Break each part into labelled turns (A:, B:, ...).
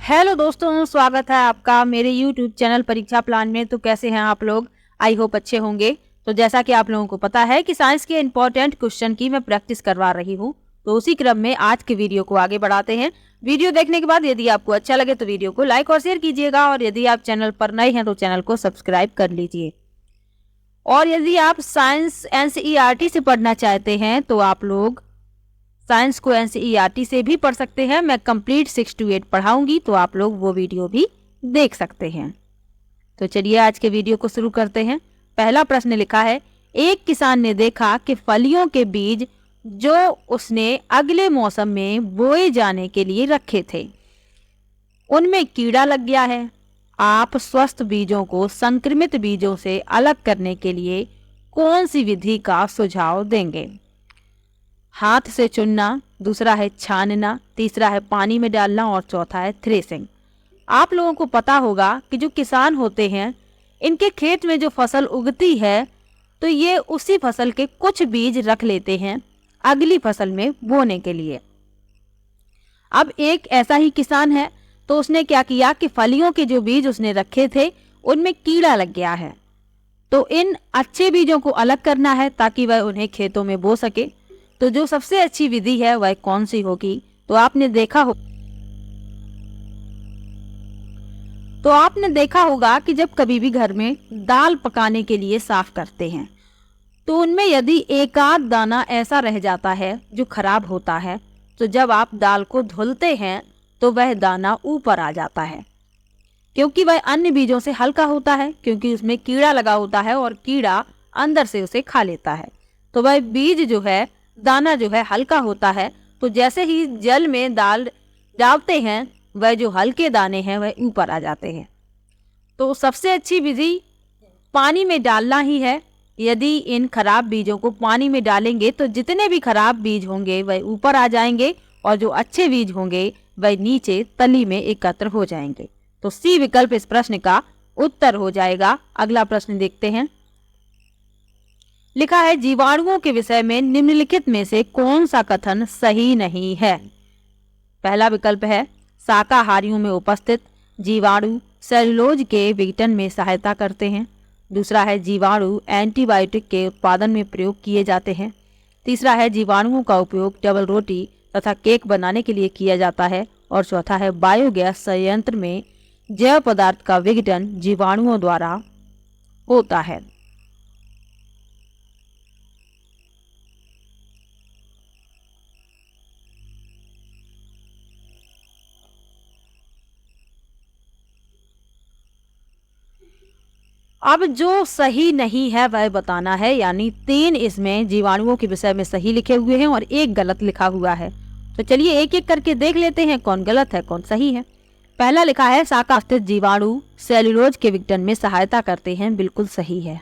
A: Hello दोस्तों, स्वागत है आपका मेरे YouTube चैनल परीक्षा प्लान में। तो कैसे हैं आप लोग? आई होप अच्छे होंगे। तो जैसा कि आप लोगों को पता है कि साइंस के इंपॉर्टेंट क्वेश्चन की मैं प्रैक्टिस करवा रही हूं, तो उसी क्रम में आज के वीडियो को आगे बढ़ाते हैं। वीडियो देखने के बाद यदि आपको अच्छा लगे तो वीडियो को लाइक और शेयर कीजिएगा, और यदि आप चैनल पर नए हैं तो चैनल को सब्सक्राइब कर लीजिए। और यदि आप साइंस NCERT से पढ़ना चाहते हैं तो आप लोग साइंस को NCERT से भी पढ़ सकते हैं। मैं कंप्लीट 6 to 8 पढ़ाऊंगी, तो आप लोग वो वीडियो भी देख सकते हैं। तो चलिए आज के वीडियो को शुरू करते हैं। पहला प्रश्न लिखा है, एक किसान ने देखा कि फलियों के बीज जो उसने अगले मौसम में बोए जाने के लिए रखे थे उनमें कीड़ा लग गया है। आप स्वस्थ बीजों को संक्रमित बीजों से अलग करने के लिए कौन सी विधि का सुझाव देंगे? हाथ से चुनना, दूसरा है छानना, तीसरा है पानी में डालना और चौथा है थ्रेसिंग। आप लोगों को पता होगा कि जो किसान होते हैं, इनके खेत में जो फसल उगती है तो ये उसी फसल के कुछ बीज रख लेते हैं अगली फसल में बोने के लिए। अब एक ऐसा ही किसान है, तो उसने क्या किया कि फलियों के जो बीज उसने रखे थे उनमें कीड़ा लग गया है। तो इन अच्छे बीजों को अलग करना है ताकि वह उन्हें खेतों में बो सके। तो जो सबसे अच्छी विधि है वह कौन सी होगी? तो आपने देखा होगा कि जब कभी भी घर में दाल पकाने के लिए साफ करते हैं तो उनमें यदि एक आध दाना ऐसा रह जाता है जो खराब होता है, तो जब आप दाल को धुलते हैं तो वह दाना ऊपर आ जाता है, क्योंकि वह अन्य बीजों से हल्का होता है, क्योंकि उसमें कीड़ा लगा होता है और कीड़ा अंदर से उसे खा लेता है। तो वह बीज जो है, दाना जो है हल्का होता है। तो जैसे ही जल में दाल डालते हैं वह जो हल्के दाने हैं वह ऊपर आ जाते हैं। तो सबसे अच्छी विधि पानी में डालना ही है। यदि इन खराब बीजों को पानी में डालेंगे तो जितने भी खराब बीज होंगे वह ऊपर आ जाएंगे, और जो अच्छे बीज होंगे वह नीचे तली में एकत्र हो जाएंगे। तो सी विकल्प इस प्रश्न का उत्तर हो जाएगा। अगला प्रश्न देखते हैं। लिखा है, जीवाणुओं के विषय में निम्नलिखित में से कौन सा कथन सही नहीं है? पहला विकल्प है, शाकाहारियों में उपस्थित जीवाणु सेलुलोज के विघटन में सहायता करते हैं। दूसरा है, जीवाणु एंटीबायोटिक के उत्पादन में प्रयोग किए जाते हैं। तीसरा है, जीवाणुओं का उपयोग डबल रोटी तथा केक बनाने के लिए किया जाता है। और चौथा है, बायोगैस संयंत्र में जैव पदार्थ का विघटन जीवाणुओं द्वारा होता है। अब जो सही नहीं है वह बताना है, यानी 3 इसमें जीवाणुओं के विषय में सही लिखे हुए हैं और 1 गलत लिखा हुआ है। तो चलिए एक एक करके देख लेते हैं कौन गलत है कौन सही है। पहला लिखा है, शाकास्थित जीवाणु सेलुलोज के विघटन में सहायता करते हैं। बिल्कुल सही है।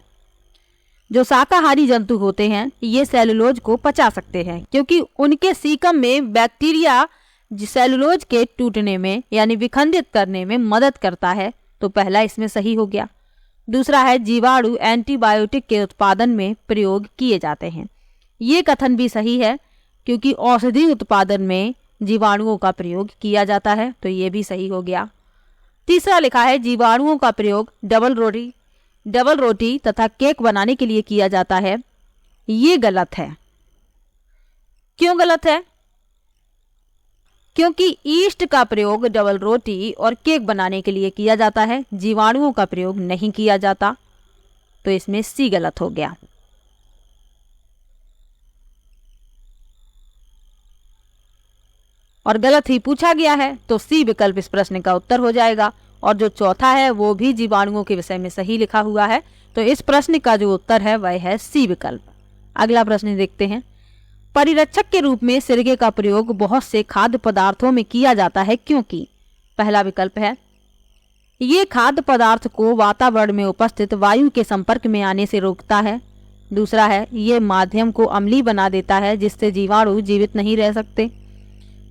A: जो शाकाहारी जंतु होते हैं ये सेलुलोज को पचा सकते हैं, क्योंकि उनके सीकम में बैक्टीरिया सेलुलोज के टूटने में यानी विखंडित करने में मदद करता है। तो पहला इसमें सही हो गया। दूसरा है, जीवाणु एंटीबायोटिक के उत्पादन में प्रयोग किए जाते हैं। ये कथन भी सही है, क्योंकि औषधि उत्पादन में जीवाणुओं का प्रयोग किया जाता है। तो ये भी सही हो गया। तीसरा लिखा है, जीवाणुओं का प्रयोग डबल रोटी तथा केक बनाने के लिए किया जाता है। ये गलत है। क्यों गलत है? क्योंकि ईस्ट का प्रयोग डबल रोटी और केक बनाने के लिए किया जाता है, जीवाणुओं का प्रयोग नहीं किया जाता। तो इसमें सी गलत हो गया। और गलत ही पूछा गया है, तो सी विकल्प इस प्रश्न का उत्तर हो जाएगा। और जो चौथा है वो भी जीवाणुओं के विषय में सही लिखा हुआ है। तो इस प्रश्न का जो उत्तर है वह है सी विकल्प। अगला प्रश्न देखते हैं। परिरक्षक के रूप में सिरके का प्रयोग बहुत से खाद्य पदार्थों में किया जाता है, क्योंकि पहला विकल्प है, ये खाद्य पदार्थ को वातावरण में उपस्थित वायु के संपर्क में आने से रोकता है। दूसरा है, ये माध्यम को अम्लीय बना देता है जिससे जीवाणु जीवित नहीं रह सकते।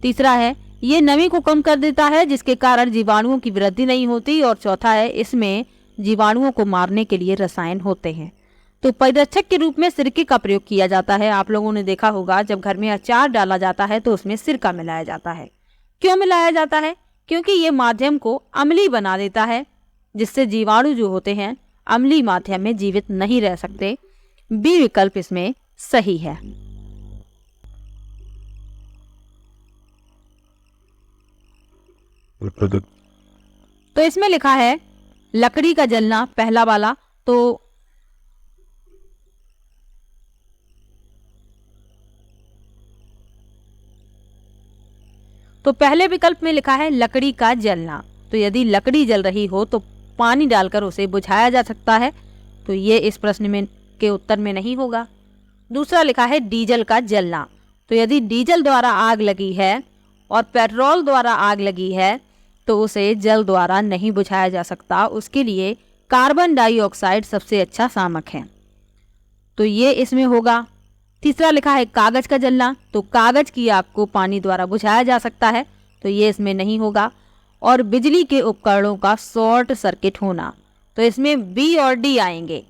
A: तीसरा है, ये नमी को कम कर देता है जिसके कारण जीवाणुओं की वृद्धि नहीं होती। और चौथा है, इसमें जीवाणुओं को मारने के लिए रसायन होते हैं। तो परिरक्षक के रूप में सिरके का प्रयोग किया जाता है। आप लोगों ने देखा होगा जब घर में अचार डाला जाता है तो उसमें सिरका मिलाया जाता है। क्यों मिलाया जाता है? क्योंकि ये माध्यम को अम्लीय बना देता है, जिससे जीवाणु जो होते हैं अम्लीय माध्यम में जीवित नहीं रह सकते। बी विकल्प इसमें सही है। तो इसमें लिखा है लकड़ी का जलना, पहला वाला। तो पहले विकल्प में लिखा है लकड़ी का जलना। तो यदि लकड़ी जल रही हो तो पानी डालकर उसे बुझाया जा सकता है, तो ये इस प्रश्न में के उत्तर में नहीं होगा। दूसरा लिखा है डीजल का जलना। तो यदि डीजल द्वारा आग लगी है और पेट्रोल द्वारा आग लगी है तो उसे जल द्वारा नहीं बुझाया जा सकता, उसके लिए कार्बन डाइऑक्साइड सबसे अच्छा शामक है, तो ये इसमें होगा। तीसरा लिखा है कागज का जलना। तो कागज की आग को पानी द्वारा बुझाया जा सकता है, तो ये इसमें नहीं होगा। और बिजली के उपकरणों का शॉर्ट सर्किट होना, तो इसमें बी और डी आएंगे।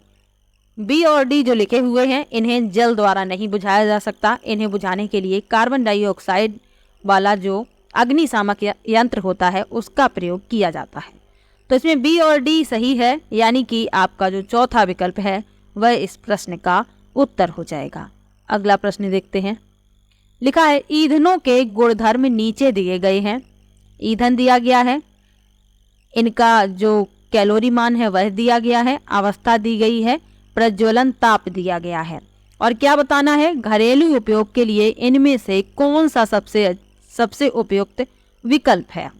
A: बी और डी जो लिखे हुए हैं इन्हें जल द्वारा नहीं बुझाया जा सकता, इन्हें बुझाने के लिए कार्बन डाइऑक्साइड वाला जो अग्निशामक यंत्र होता है उसका प्रयोग किया जाता है। तो इसमें बी और डी सही है, यानी कि आपका जो चौथा विकल्प है वह इस प्रश्न का उत्तर हो जाएगा। अगला प्रश्न देखते हैं। लिखा है ईंधनों के गुणधर्म नीचे दिए गए हैं। ईंधन दिया गया है, इनका जो कैलोरी मान है वह दिया गया है, अवस्था दी गई है, प्रज्वलन ताप दिया गया है, और क्या बताना है घरेलू उपयोग के लिए इनमें से कौन सा सबसे उपयुक्त विकल्प है।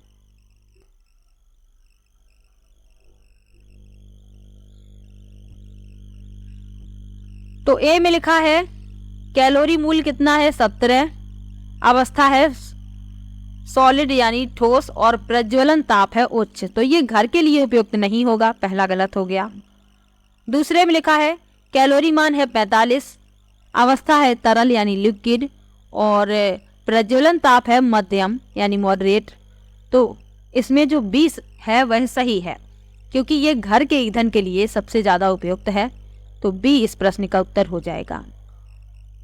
A: तो ए में लिखा है कैलोरी मूल्य कितना है 17, अवस्था है सॉलिड यानी ठोस, और प्रज्वलन ताप है उच्च, तो ये घर के लिए उपयुक्त नहीं होगा, पहला गलत हो गया। दूसरे में लिखा है कैलोरी मान है 45, अवस्था है तरल यानी लिक्विड, और प्रज्वलन ताप है मध्यम यानी मॉडरेट, तो इसमें जो 20 है वह सही है, क्योंकि ये घर के ईंधन के लिए सबसे ज्यादा उपयुक्त है, तो बी इस प्रश्न का उत्तर हो जाएगा।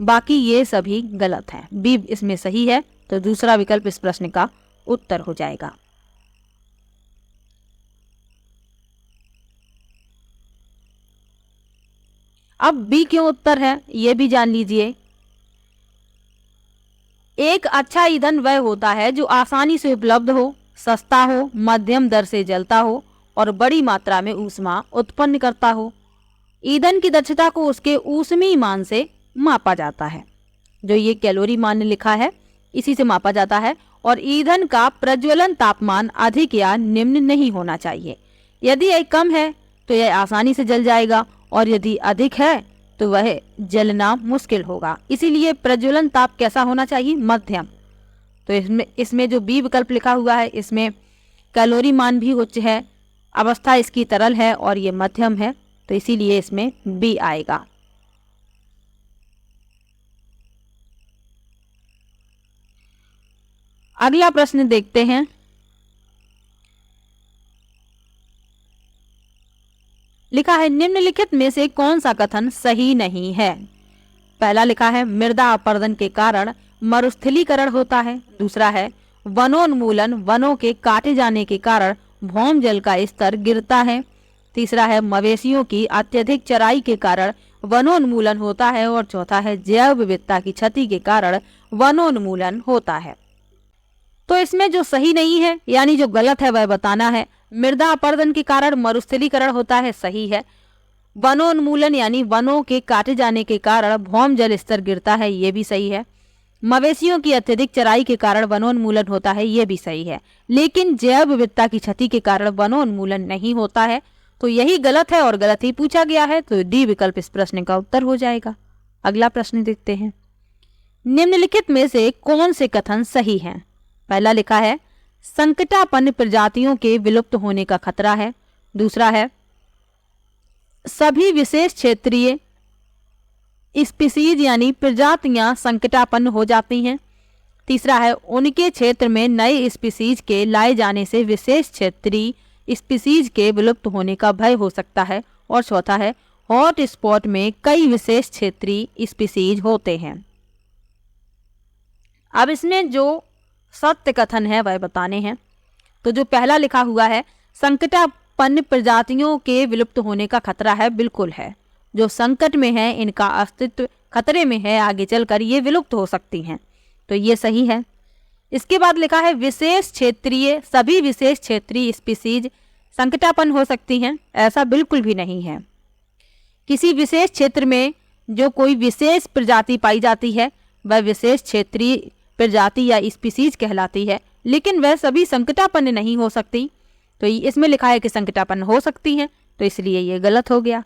A: बाकी ये सभी गलत हैं, बी इसमें सही है, तो दूसरा विकल्प इस प्रश्न का उत्तर हो जाएगा। अब बी क्यों उत्तर है ये भी जान लीजिए। एक अच्छा ईंधन वह होता है जो आसानी से उपलब्ध हो, सस्ता हो, मध्यम दर से जलता हो और बड़ी मात्रा में ऊष्मा उत्पन्न करता हो। ईंधन की दक्षता को उसके ऊष्मीय मान से मापा जाता है, जो ये कैलोरी मान लिखा है इसी से मापा जाता है, और ईंधन का प्रज्वलन तापमान अधिक या निम्न नहीं होना चाहिए। यदि यह कम है तो यह आसानी से जल जाएगा, और यदि अधिक है तो वह जलना मुश्किल होगा। इसीलिए प्रज्वलन ताप कैसा होना चाहिए, मध्यम। तो इसमें जो बी विकल्प लिखा हुआ है इसमें कैलोरी मान भी उच्च है, अवस्था इसकी तरल है और ये मध्यम है, तो इसीलिए इसमें बी आएगा। अगला प्रश्न देखते हैं। लिखा है निम्नलिखित में से कौन सा कथन सही नहीं है। पहला लिखा है मृदा अपरदन के कारण मरुस्थलीकरण होता है। दूसरा है वनोन्मूलन, वनों के काटे जाने के कारण भौम जल का स्तर गिरता है। तीसरा है मवेशियों की अत्यधिक चराई के कारण वनोन्मूलन होता है, और चौथा है जैव विविधता की क्षति के कारण वनोन्मूलन होता है। तो इसमें जो सही नहीं है यानी जो गलत है वह बताना है। मृदा अपरदन के कारण मरुस्थलीकरण होता है, सही है। वनोन्मूलन यानी वनों के काटे जाने के कारण भौम जल स्तर गिरता है, ये भी सही है। मवेशियों की अत्यधिक चराई के कारण वनोन्मूलन होता है, ये भी सही है। लेकिन जैव विविधता की क्षति के कारण वनोन्मूलन नहीं होता है, तो यही गलत है और गलत ही पूछा गया है, तो डी विकल्प इस प्रश्न का उत्तर हो जाएगा। अगला प्रश्न देखते हैं। निम्नलिखित में से कौन से कथन सही हैं। पहला लिखा है संकटापन्न प्रजातियों के विलुप्त होने का खतरा है। दूसरा है सभी विशेष क्षेत्रीय स्पीसीज यानी प्रजातियां संकटापन्न हो जाती हैं। तीसरा है उनके क्षेत्र में नए स्पीसीज के लाए जाने से विशेष क्षेत्रीय स्पीसीज के विलुप्त होने का भय हो सकता है। और चौथा है हॉट स्पॉट में कई विशेष क्षेत्रीय स्पीसीज होते हैं। अब इसमें जो सत्य कथन है वह बताने हैं। तो जो पहला लिखा हुआ है, संकटापन्न प्रजातियों के विलुप्त होने का खतरा है, बिल्कुल है। जो संकट में है, इनका अस्तित्व खतरे में है, आगे चलकर ये विलुप्त हो सकती हैं, तो ये सही है। इसके बाद लिखा है विशेष क्षेत्रीय, सभी विशेष क्षेत्रीय स्पीसीज संकटापन्न हो सकती हैं, ऐसा बिल्कुल भी नहीं है। किसी विशेष क्षेत्र में जो कोई विशेष प्रजाति पाई जाती है वह विशेष क्षेत्रीय प्रजाति या स्पीसीज कहलाती है, लेकिन वह सभी संकटापन्न नहीं हो सकती। तो इसमें लिखा है कि संकटापन्न हो सकती हैं, तो इसलिए ये गलत हो गया।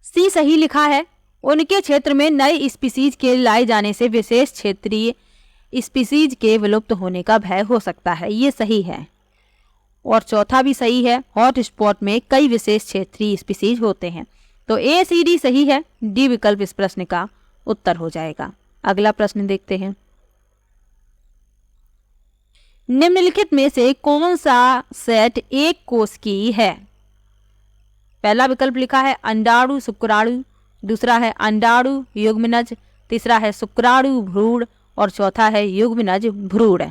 A: सी सही लिखा है, उनके क्षेत्र में नए स्पीसीज के लाए जाने से विशेष क्षेत्रीय स्पीसीज के विलुप्त होने का भय हो सकता है, ये सही है। और चौथा भी सही है, हॉट स्पॉट में कई विशेष क्षेत्रीय स्पीसीज होते हैं। तो ए सी डी सही है, डी विकल्प इस प्रश्न का उत्तर हो जाएगा। अगला प्रश्न देखते हैं, निम्नलिखित में से कौन सा सेट एक कोष की है? पहला विकल्प लिखा है अंडाणु शुक्राणु, दूसरा है अंडाणु युग्मनज, तीसरा है शुक्राणु भ्रूण और चौथा है युग्मनज भ्रूण।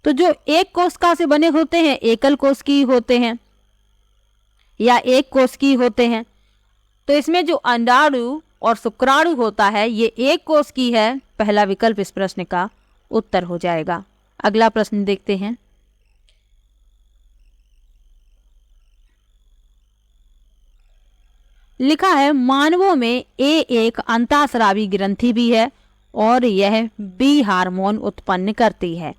A: तो जो एक कोशिका से बने होते हैं एकल कोश की होते हैं या एक कोश की होते हैं। तो इसमें जो अंडाणु और शुक्राणु होता है ये एक कोश की है, पहला विकल्प इस प्रश्न का उत्तर हो जाएगा। अगला प्रश्न देखते हैं, लिखा है मानवों में ए एक अंतःस्रावी ग्रंथि भी है और यह बी हार्मोन उत्पन्न करती है,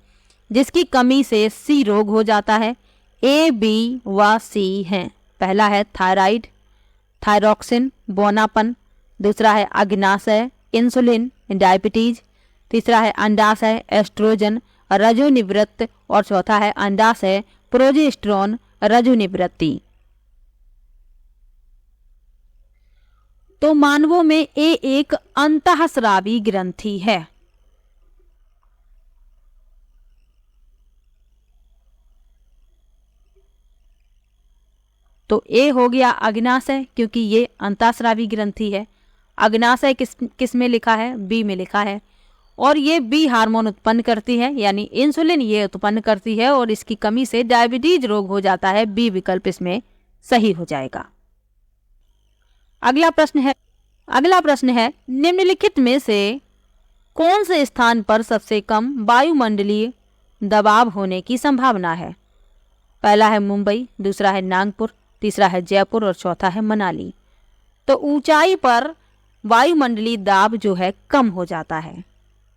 A: जिसकी कमी से सी रोग हो जाता है। ए बी व सी हैं, पहला है थायराइड, थायरॉक्सिन, बोनापन, दूसरा है अग्नाशय, इंसुलिन, डायबिटीज, तीसरा है अंडाशय, एस्ट्रोजन, रजोनिवृत्त और चौथा है अंडाशय, प्रोजेस्टेरोन, रजोनिवृत्ति। तो मानवों में ए एक अंतःस्रावी ग्रंथि है। तो ए हो गया अग्नाशय, क्योंकि ये अंतःस्रावी ग्रंथि है। अग्नाशय किस में लिखा है? बी में लिखा है। और ये बी हार्मोन उत्पन्न करती है, यानी इंसुलिन ये उत्पन्न करती है और इसकी कमी से डायबिटीज रोग हो जाता है। बी विकल्प इसमें सही हो जाएगा। अगला प्रश्न है निम्नलिखित में से कौन से स्थान पर सबसे कम वायुमंडलीय दबाव होने की संभावना है? पहला है मुंबई, दूसरा है नागपुर, तीसरा है जयपुर और चौथा है मनाली। तो ऊंचाई पर वायुमंडलीय दाब जो है कम हो जाता है।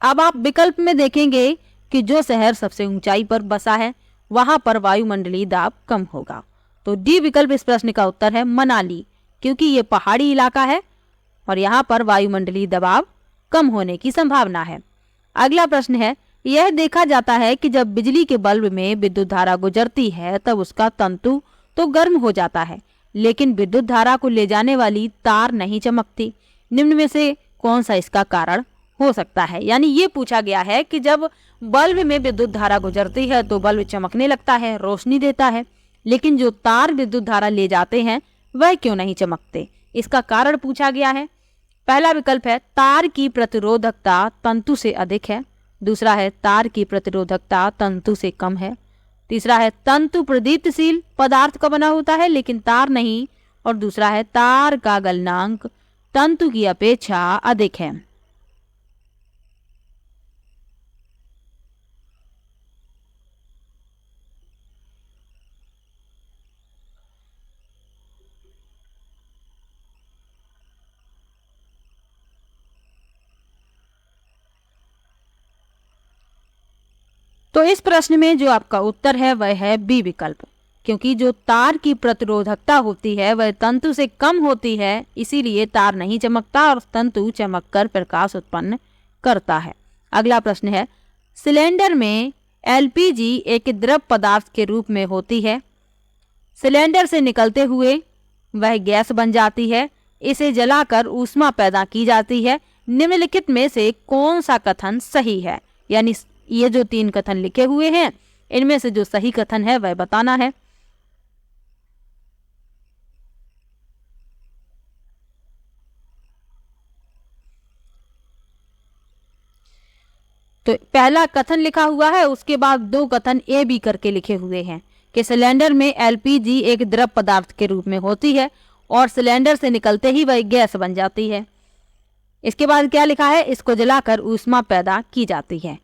A: अब आप विकल्प में देखेंगे कि जो शहर सबसे ऊंचाई पर बसा है वहां पर वायुमंडलीय दाब कम होगा। तो डी विकल्प इस प्रश्न का उत्तर है मनाली, क्योंकि ये पहाड़ी इलाका है और यहाँ पर वायुमंडलीय दबाव कम होने की संभावना है। अगला प्रश्न है, यह देखा जाता है कि जब बिजली के बल्ब में विद्युत धारा गुजरती है तब उसका तंतु तो गर्म हो जाता है, लेकिन विद्युत धारा को ले जाने वाली तार नहीं चमकती। निम्न में से कौन सा इसका कारण हो सकता है? यानी ये पूछा गया है कि जब बल्ब में विद्युत धारा गुजरती है तो बल्ब चमकने लगता है, रोशनी देता है, लेकिन जो तार विद्युत धारा ले जाते हैं वह क्यों नहीं चमकते? इसका कारण पूछा गया है। पहला विकल्प है तार की प्रतिरोधकता तंतु से अधिक है, दूसरा है तार की प्रतिरोधकता तंतु से कम है, तीसरा है तंतु प्रदीप्तशील पदार्थ का बना होता है लेकिन तार नहीं, और दूसरा है तार का गलनांक तंतु की अपेक्षा अधिक है। तो इस प्रश्न में जो आपका उत्तर है वह है बी विकल्प, क्योंकि जो तार की प्रतिरोधकता होती है वह तंतु से कम होती है, इसीलिए तार नहीं चमकता और तंतु चमककर प्रकाश उत्पन्न करता है। अगला प्रश्न है, सिलेंडर में एलपीजी एक द्रव पदार्थ के रूप में होती है, सिलेंडर से निकलते हुए वह गैस बन जाती है, इसे जलाकर ऊष्मा पैदा की जाती है। निम्नलिखित में से कौन सा कथन सही है? यानी ये जो 3 कथन लिखे हुए हैं इनमें से जो सही कथन है वह बताना है। तो पहला कथन लिखा हुआ है, उसके बाद दो कथन ए बी करके लिखे हुए हैं कि सिलेंडर में एलपीजी एक द्रव पदार्थ के रूप में होती है और सिलेंडर से निकलते ही वह गैस बन जाती है। इसके बाद क्या लिखा है, इसको जलाकर ऊष्मा पैदा की जाती है।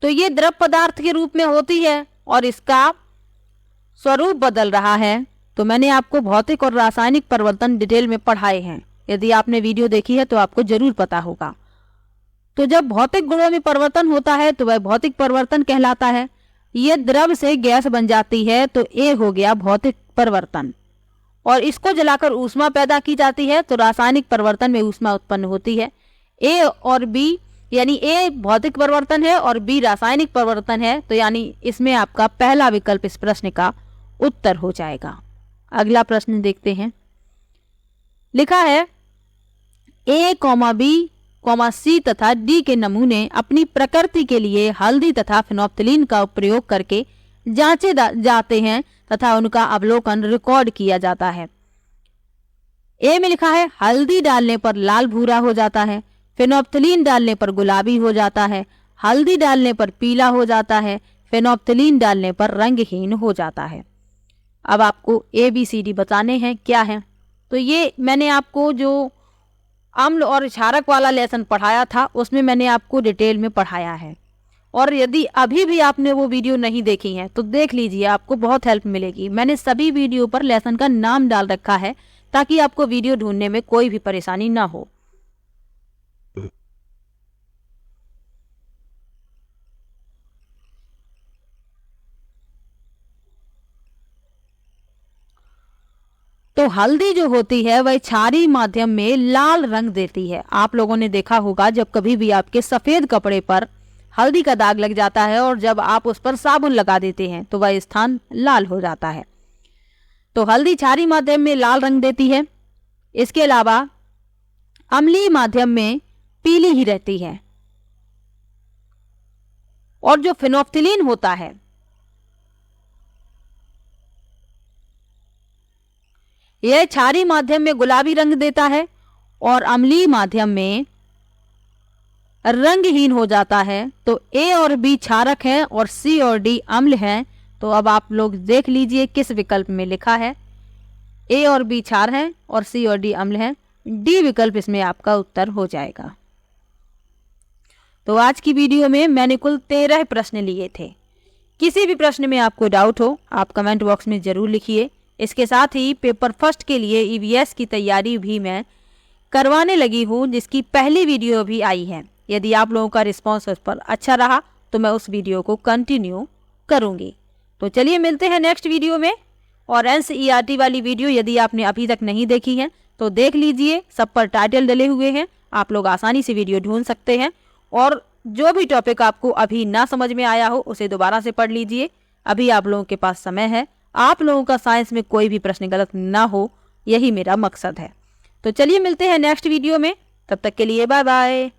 A: तो ये द्रव पदार्थ के रूप में होती है और इसका स्वरूप बदल रहा है। तो मैंने आपको भौतिक और रासायनिक परिवर्तन डिटेल में पढ़ाए हैं, यदि आपने वीडियो देखी है तो आपको जरूर पता होगा। तो जब भौतिक गुणों में परिवर्तन होता है तो वह भौतिक परिवर्तन कहलाता है। यह द्रव से गैस बन जाती है तो ए हो गया भौतिक परिवर्तन, और इसको जलाकर ऊष्मा पैदा की जाती है तो रासायनिक परिवर्तन में ऊष्मा उत्पन्न होती है। ए और बी, यानी ए भौतिक परिवर्तन है और बी रासायनिक परिवर्तन है, तो यानी इसमें आपका पहला विकल्प इस प्रश्न का उत्तर हो जाएगा। अगला प्रश्न देखते हैं। लिखा है ए, बी, सी तथा डी के नमूने अपनी प्रकृति के लिए हल्दी तथा फिनोप्थिलीन का प्रयोग करके जांचे जाते हैं तथा उनका अवलोकन रिकॉर्ड किया जाता है। ए में लिखा है हल्दी डालने पर लाल भूरा हो जाता है, फिनोप्थिलीन डालने पर गुलाबी हो जाता है, हल्दी डालने पर पीला हो जाता है, फिनोप्थिलीन डालने पर रंगहीन हो जाता है। अब आपको ABCD बताने हैं क्या है। तो ये मैंने आपको जो अम्ल और क्षारक वाला लेसन पढ़ाया था उसमें मैंने आपको डिटेल में पढ़ाया है, और यदि अभी भी आपने वो वीडियो नहीं देखी है तो देख लीजिए, आपको बहुत हेल्प मिलेगी। मैंने सभी वीडियो पर लेसन का नाम डाल रखा है ताकि आपको वीडियो ढूंढने में कोई भी परेशानी ना हो। तो हल्दी जो होती है वह क्षारीय माध्यम में लाल रंग देती है। आप लोगों ने देखा होगा जब कभी भी आपके सफेद कपड़े पर हल्दी का दाग लग जाता है और जब आप उस पर साबुन लगा देते हैं तो वह स्थान लाल हो जाता है। तो हल्दी क्षारीय माध्यम में लाल रंग देती है। इसके अलावा अम्लीय माध्यम में पीली ही रहती है। और जो फिनोप्थिलीन होता है यह क्षारीय माध्यम में गुलाबी रंग देता है और अम्लीय माध्यम में रंगहीन हो जाता है। तो ए और बी क्षारक हैं और सी और डी अम्ल हैं। तो अब आप लोग देख लीजिए किस विकल्प में लिखा है। ए और बी क्षार हैं और सी और डी अम्ल हैं। डी विकल्प इसमें आपका उत्तर हो जाएगा। तो आज की वीडियो में मैंने कुल 13 प्रश्न लिए थे। किसी भी प्रश्न में आपको डाउट हो आप कमेंट बॉक्स में जरूर लिखिए। इसके साथ ही पेपर फर्स्ट के लिए EVS की तैयारी भी मैं करवाने लगी हूँ, जिसकी पहली वीडियो भी आई है। यदि आप लोगों का रिस्पॉन्स उस पर अच्छा रहा तो मैं उस वीडियो को कंटिन्यू करूँगी। तो चलिए मिलते हैं नेक्स्ट वीडियो में। और NCERT वाली वीडियो यदि आपने अभी तक नहीं देखी है तो देख लीजिए, सब पर टाइटल डले हुए हैं, आप लोग आसानी से वीडियो ढूंढ सकते हैं। और जो भी टॉपिक आपको अभी ना समझ में आया हो उसे दोबारा से पढ़ लीजिए, अभी आप लोगों के पास समय है। आप लोगों का साइंस में कोई भी प्रश्न गलत ना हो, यही मेरा मकसद है। तो चलिए मिलते हैं नेक्स्ट वीडियो में, तब तक के लिए बाय बाय।